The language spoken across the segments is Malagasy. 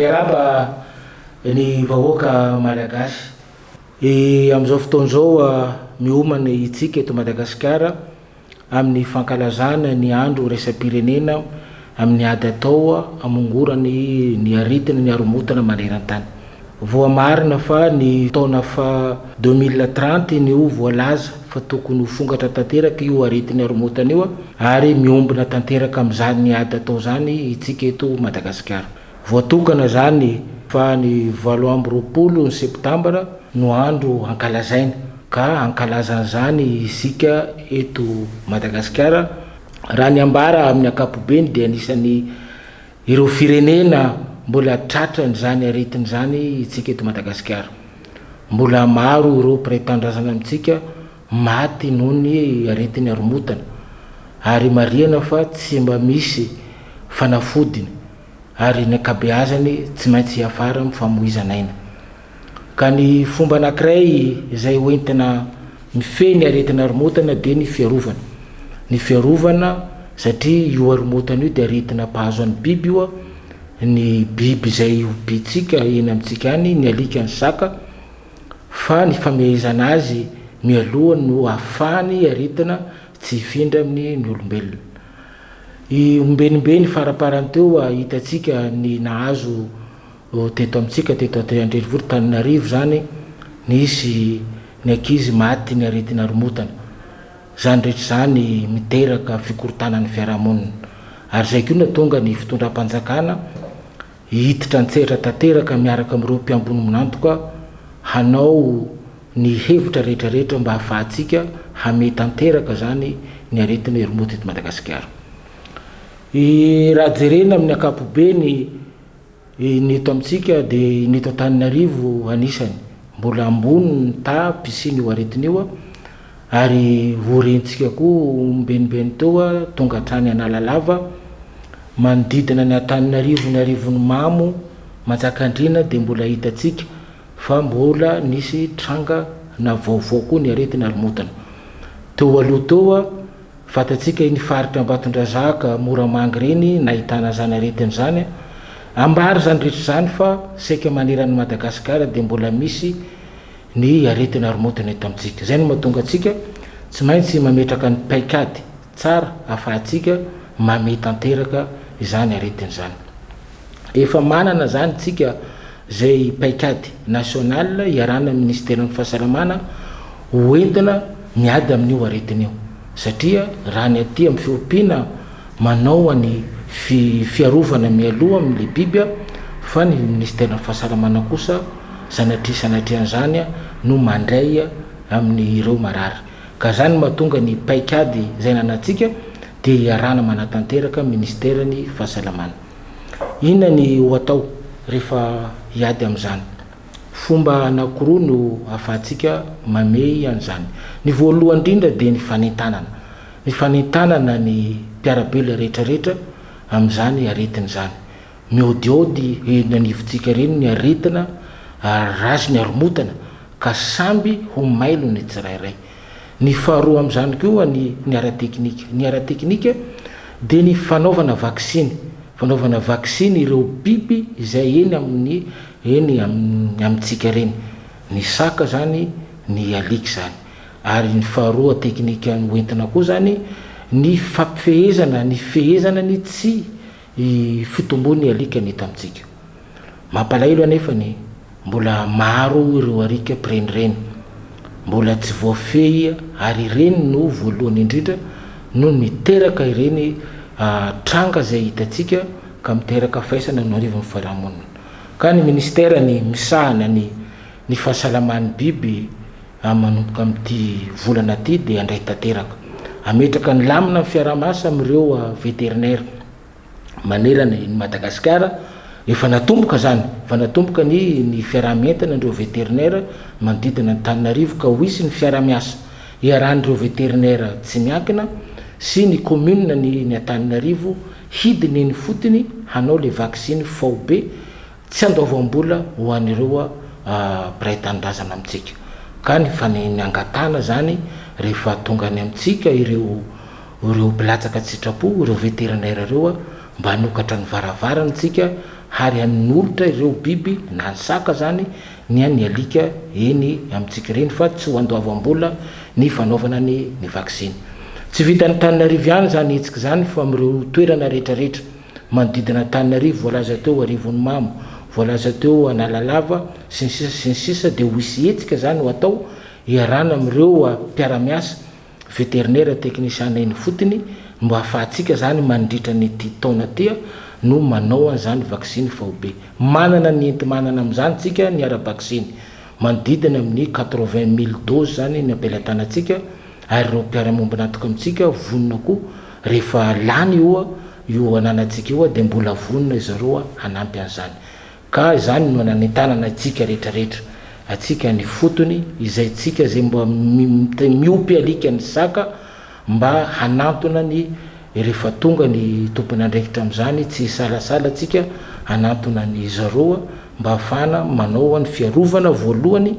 miaraba ny vahoaka malagasy am'izao fotoan'izao miomana itsika eto Madagasikara amin'ny fankalazana ny andro raisam-pirenena amin'ny ady atao amongorany ny aretina ny aromotana maneran-tany. Voamarina fa ny taona fa 2030 ny voalaza fa tokony ho fongatra tanteraka io aretina aromotana io ary miombina tanteraka amin'izany ny ady atao zany itsika eto Madagasikara. Voatokana zany fa ny 20 septambra no andro ankalazaina ka ankalazan'izany isika eto Madagasikara raha ny ambara amin'ny ankapobeny dia anisan'ny ireo firenena mbola tratran'izany aretin'izany itsika eto Madagasikara. Mbola maro ireo mpiray-tanindrazana amintsika maty noho ny aretin'ny aromotana ary marihana fa tsy mba misy fanafodiny ary ny ankabeazany tsy maintsy hiafara mifamoizana aina. Ka ny fomba anankiray izay hoentina mifehy aretina aromotana dia ny fiarovana. Ny fiarovana satria io aromotana io dia aretina mpahazo an'ny biby io, ny biby izay obitsika eny amintsika any ny alika ny saka, fa ny famehezana azy mialohany no ahafahany aretina tsy hifindra amin'ny olombelona. I ombenimbeny faraparany teo hitatsika ny nahazo teto amintsika teto Andrenivohitra Tananarivo zany nisy ny ankizy maty ny aretina aromotana. Zany rehetra zany miteraka fikorotanan'ny fiarahamonina ary zay koa tonga ny fitondram-panjakana hiditra antseratra tanteraka miaraka amin'ireo mpiambony manantoka hanao ny hevitra rehetrarehetra mba hahafahantsika hame tanteraka zany ny aretina aromotana eto Madagasikara. Raha jerena amin'ny ankapobeny ny eto amintsika dia ny eto Antananarivo anisany mbola ambony ny pisiny io aretina io ary vorentsika koa ombenimbeny teo tonga hatrany Analalava manodidina ny Antananarivo ny arivony mamo Manjakandriana dia mbola hitatsika fa mbola nisy tranga na vaovao koa ny aretina aromotana. Teo aloha teo fatatsika ny faritra Ambatondrazaka Moramangy reny nahitana zany aretina zany ambary zany rehetra zany fa saika maneran'ny Madagasikara dia mbola misy ny aretina aromotana eto amintsika. Zay no mahatonga atsika tsy maintsy mametraka ny paikady tsara ahafahantsika mame tanteraka izany aretina zany. Efa manana zany tsika zay paikady nasional iarana amin'ny ministeran'ny fahasalamana hoentina miady amin'io aretina io satria raha ny aty amin'ny fiompiana manao any fiarovana mialoha amin'le biby fa ny ministeran'ny fahasalamana kosa sanatrian'izany no mandray amin'ny ireo marary. Ka zany mahatonga ny paikady zay nanatsika dia iarana manatanteraka ministeran'ny fahasalamana. Inona ny ho atao rehefa hiady amin'izany? Fomba anankiroa no ahafahantsika mamey an'izany. Ny voalohany indrindra dia ny fanentanana. Ny fanentanana ny mpiarabelona rehetrarehetra amin'izany aretina zany. Miodiody nanivontsika reny ny aretina razy ny aromotana ka samby ho mailo ny tsirairay. Ny faharoa amin'izany koa ny ara-teknika. Ny ara-teknika dia ny fanaovana vaksiny. Fanaovana vaksiny ireo biby izay eny amintsika reny. Ny saka zany, ny alika zany. Ary ny faharoa teknika hoentina koa zany ny fampifehezana, ny fehezana ny tsy fitombony alika ny eto amintsika. Mampalahelo anefany mbola maro ireo alika mpirenireny mbola tsy voafehy ary ireny no voalohany indrindra no miteraka ireny tranga zay hitatsika ka miteraka faisana no arivon'ny fiarahamonina. Ka ny ministera ny misahana ny fahasalaman'ny biby manomboka amin'ity volana ty dia andray tanteraka ametraka ny lamina ny fiaraha-masa amin'ireo veterinaire manerana ny Madagasikara. Efa natomboka zany, efa natomboka ny fiaraha-mientana andreo veterinaire manodidina Antananarivo ka ho hisy ny fiaraha-miasa iarahan'ireo veterinaire tsy miankina sy ny commune ny Antananarivo hidiny ny fotony hanao le vaksiny faobe tsy andoavam-bola ho an'ireo mpiray-tanindrazana amintsika. Ka ny fanangatana zany rehefa tonga any amintsika ireo bilatsaka sitrapo ireo veterinaire ireo mba hanokatra ny varavarana tsika ary hanolotra ireo biby na ny saka zany ny any alika eny amintsika reny fa tsy ho andoavam-bola ny fanaovana ny vaksiny. Tsy vitany Tananarivo ihany zany hetsika zany fa am'ireo toerana rehetrarehetra manodidina Tananarivo, voalaza teo Arivon'ny Mamo, voalaza teo Analalava sy ny sisa dia ho isy hetsika zany ho atao iarana amin'ireo mpiara-miasa vétérinaire technicien eny fotony mba ahafahantsika zany mandritra nyty taona tia no manao an'izany vaksiny fahobe. Manana ny enti-manana amin'izany tsika ny ara-vaksiny manodidina amin'ny 80,000 dose zany ny ampelatanantsika, ary ireo mpiara-mombona antoka amintsika vonona koa rehefa lany io ananantsika io dia mbola vonona izareo hanampy an'izany. Ka izany no nanentanana atsika rehetrarehetra, atsika ny fotony izay tsika zay mba miopy alika ny saka mba hanantona ny rehefa tonga ny tompony andraikitra amin'izany tsy salasala tsika hanantona ny zareo mba hafana manao ny fiarovana voalohany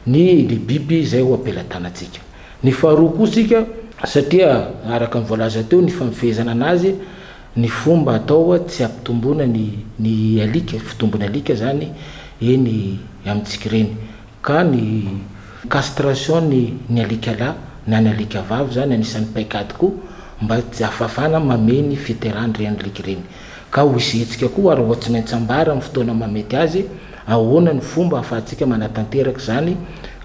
ny biby izay ho ampelatanantsika. Ny faharoa koa sika satria araka ny voalaza teo ny famifehezana anazy ny fomba atao tsy ampitomboana ny alika, fitombony alika zany eny amintsika reny, ka ny castration ny alika lahy na ny alika vavy zany anisan'ny paikady koa mba tsy afafana mameny fiterany reny alika reny. Ka ho isy hetsika koa ary tsy maintsy ambara amin'ny fotoana mamety azy ahoana ny fomba ahafahantsika manatanteraka zany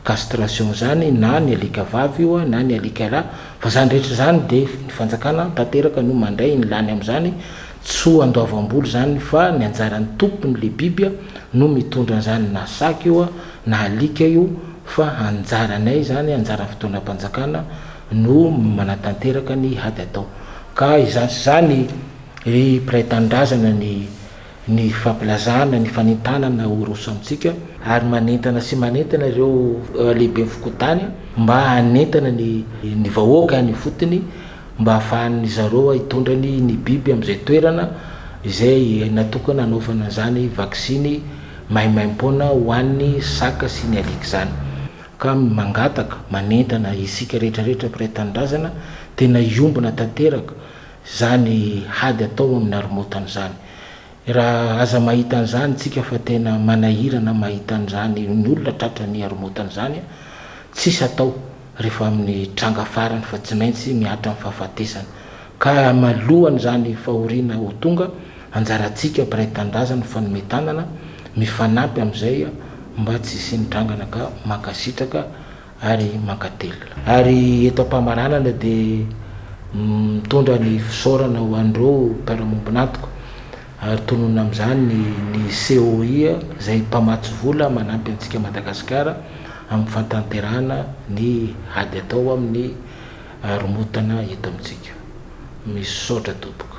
castration zany na ny alika vavy io na ny alika lahy, fa zany rehetra zany dia ny fanjakana tanteraka no mandray ny lany amin'izany, tsy ho andoavam-boly zany fa ny anjaran'ny tompony le bibya no mitondra an'izany na saka io na alika io, fa anjaranay zany anjaran'ny fotoanam-panjakana no manatanteraka ny hady atao. Ka izany ry mpiray tanindrazana ny fampilazana ny fanentanana oroso amintsika, ary manentana sy manentana ireo lehibe fokotany mba hanentana ny vahoaka ny fotony mba hahafahan'ny zareo hitondrany ny biby amin'izay toerana izay natokana hanaovana zany vaksiny maimaim-poana ho an'ny saka sy ny alika zany. Ka mangataka manentana isika rehetrarehetra mpiray tanindrazana tena iombona tanteraka zany hady atao amin'ny haromontana zany. Raha aza mahita an'izany tsika fa tena manahirana mahita an'izany ny olona tratra ny haromontana zany, tsisy atao rehefa amin'ny tranga farany fa tsy maintsy miatra amin'ny fahafatesana. Ka malohany zany fahoriana ho tonga anjarantsika mpiray tanindrazana fanometanana mifanampy amin'izay mba tsy sinitrangana ka mankasitraka ary mankatelina. Ary eto am-pamaranana dia mitondra ny fisaorana ho an'ireo mpiara-mombona antoka, ary tonona amin'izany ny COI izay mpamatsy vola manampy antsika Madagasikara amin'ny fantanterahana ny hady atao amin'ny haromontana eto amintsika. Misaotra tompoko.